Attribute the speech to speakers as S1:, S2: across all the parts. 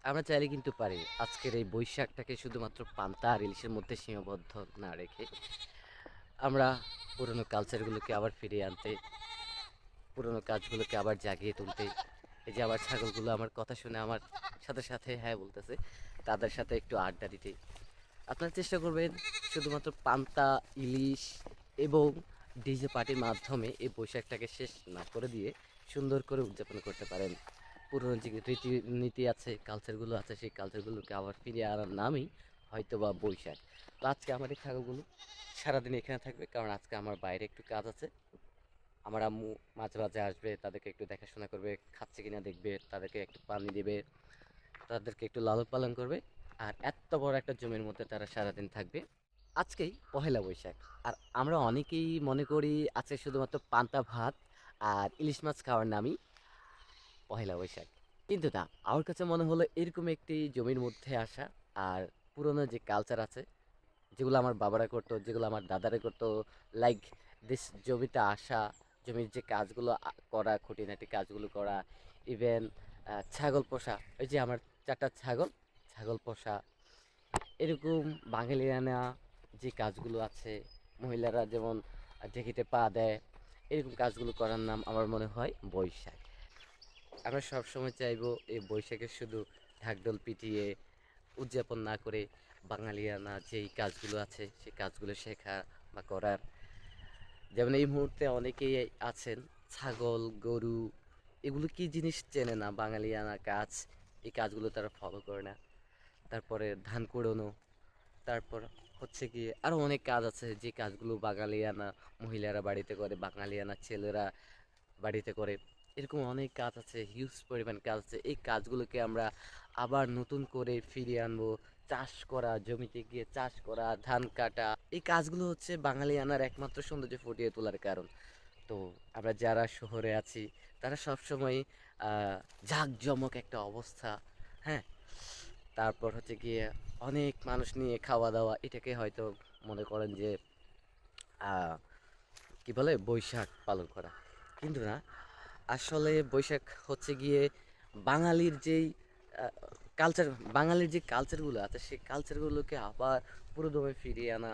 S1: আমরা চাইলে কিন্তু পারি আজকের এই বৈশাখটাকে শুধুমাত্র পান্তা আর ইলিশের মধ্যে সীমাবদ্ধ না রেখে আমরা পুরনো কালচারগুলোকে আবার ফিরিয়ে আনতে, পুরনো কাজগুলোকে আবার জাগিয়ে তুলতে। এই যে আমার ছাগলগুলো আমার কথা শুনে আমার সাথে সাথে হ্যাঁ বলতেছে, তাদের সাথে একটু আড্ডা দিতে। আপনারা চেষ্টা করবেন শুধুমাত্র পান্তা, ইলিশ এবং ডিজে পার্টির মাধ্যমে এই বৈশাখটাকে শেষ না করে দিয়ে সুন্দর করে উদযাপন করতে পারেন। পুরনো যে রীতিনীতি আছে, কালচারগুলো আছে, সেই কালচারগুলোকে আবার ফিরিয়ে আনার নামই হয়তো বা বৈশাখ। তো আজকে আমার এই ছাগলগুলো সারাদিন এখানে থাকবে, কারণ আজকে আমার বাইরে একটু কাজ আছে। আমার আম্মু মাঝে মাঝে আসবে, তাদেরকে একটু দেখাশোনা করবে, খাচ্ছে কিনা দেখবে, তাদেরকে একটু পানি দেবে, তাদেরকে একটু লালন পালন করবে। আর এত বড় একটা জমির মধ্যে তারা সারাদিন থাকবে। আজকেই পহেলা বৈশাখ, আর আমরা অনেকেই মনে করি আজকে শুধুমাত্র পান্তা ভাত আর ইলিশ মাছ খাওয়ার নামই পহেলা বৈশাখ। কিন্তু না, আমার কাছে মনে হলো এরকম একটি জমির মধ্যে আসা আর পুরনো যে কালচার আছে, যেগুলো আমার বাবারা করতো, যেগুলো আমার দাদারা করতো, লাইক দিস জমিতে আসা, জমির যে কাজগুলো করা, খুঁটিনাটি কাজগুলো করা, ইভেন ছাগল পোষা। ওই যে আমার 4টা ছাগল, ছাগল পোষা, এরকম বাঙালিয়ানা যে কাজগুলো আছে, মহিলারা যেমন ঢেঁকিতে পা দেয়, এরকম কাজগুলো করার নাম আমার মনে হয় বৈশাখ। আমরা সবসময় চাইবো এই বৈশাখে শুধু ঢাকঢোল পিটিয়ে উদযাপন না করে বাঙালিয়ানা যেই কাজগুলো আছে সেই কাজগুলো শেখা বা করার। যেমন এই মুহূর্তে অনেকেই আছেন ছাগল, গরু এগুলো কি জিনিস চেনে না, বাঙালিয়ানা কাজ, এই কাজগুলো তারা ফলো করে না। তারপরে ধান কুড়োনো, তারপর হচ্ছে গিয়ে আরও অনেক কাজ আছে যে কাজগুলো বাঙালিয়ানা মহিলারা বাড়িতে করে, বাঙালিয়ানা ছেলেরা বাড়িতে করে। এরকম অনেক কাজ আছে, হিউজ পরিমাণ কাজ আছে। এই কাজগুলোকে আমরা আবার নতুন করে ফিরিয়ে আনবো। চাষ করা, জমিতে গিয়ে চাষ করা, ধান কাটা, এই কাজগুলো হচ্ছে বাঙালিয়ানার একমাত্র সৌন্দর্য ফুটিয়ে তোলার কারণ। তো আমরা যারা শহরে আছি তারা সবসময় জাঁকজমক একটা অবস্থা, হ্যাঁ, তারপর হচ্ছে গিয়ে অনেক মানুষ নিয়ে খাওয়া দাওয়া, এটাকে হয়তো মনে করেন যে আহ, কি বলে বৈশাখ পালন করা। কিন্তু না, আসলে বৈশাখ হচ্ছে গিয়ে বাঙালির যেই কালচার, বাঙালির যে কালচারগুলো আছে সেই কালচারগুলোকে আবার পুরোদমে ফিরিয়ে আনা,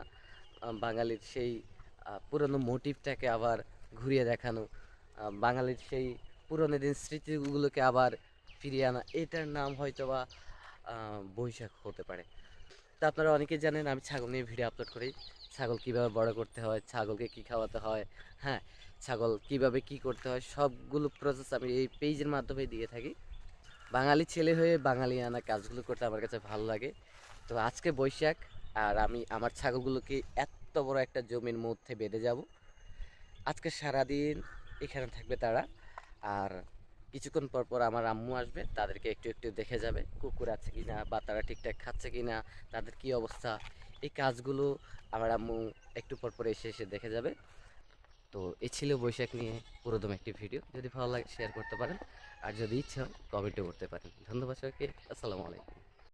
S1: বাঙালির সেই পুরনো মোটিভটাকে আবার ঘুরিয়ে দেখানো, বাঙালির সেই পুরনো দিন স্মৃতিগুলোকে আবার ফিরিয়ে আনা, এটার নাম হয়তো বা বৈশাখ হতে পারে। তা আপনারা অনেকেই জানেন আমি ছাগল নিয়ে ভিডিও আপলোড করি। ছাগল কিভাবে বড় করতে হয়, ছাগলকে কি খাওয়াতে হয়, হ্যাঁ, ছাগল কিভাবে কি করতে হয়, সবগুলো প্রসেস আমি এই পেজের মাধ্যমে দিয়ে থাকি। বাঙালি ছেলে হয়ে বাঙালিয়ানা কাজগুলো করতে আমার কাছে ভালো লাগে। তো আজকে বৈশাখ, আর আমি আমার ছাগলগুলোকে এত বড় একটা জমির মধ্যে বেঁধে যাব। আজকে সারাদিন এখানে থাকবে তারা। আর কিছুক্ষণ পর পর আমার আম্মু আসবে, তাদেরকে একটু একটু দেখে যাবে কুকুর আছে কিনা বা তারা ঠিকঠাক খাচ্ছে কিনা, তাদের কি অবস্থা, এই কাজগুলো আমার আম্মু একটু পর পর এসে এসে দেখে যাবে। তো এই ছিল বৈশাখ নিয়ে পুরোদম একটি ভিডিও। যদি ভালো লাগে শেয়ার করতে পারেন, আর যদি ইচ্ছা হয় কমেন্টও করতে পারেন। ধন্যবাদ সবাইকে। আসসালামু আলাইকুম।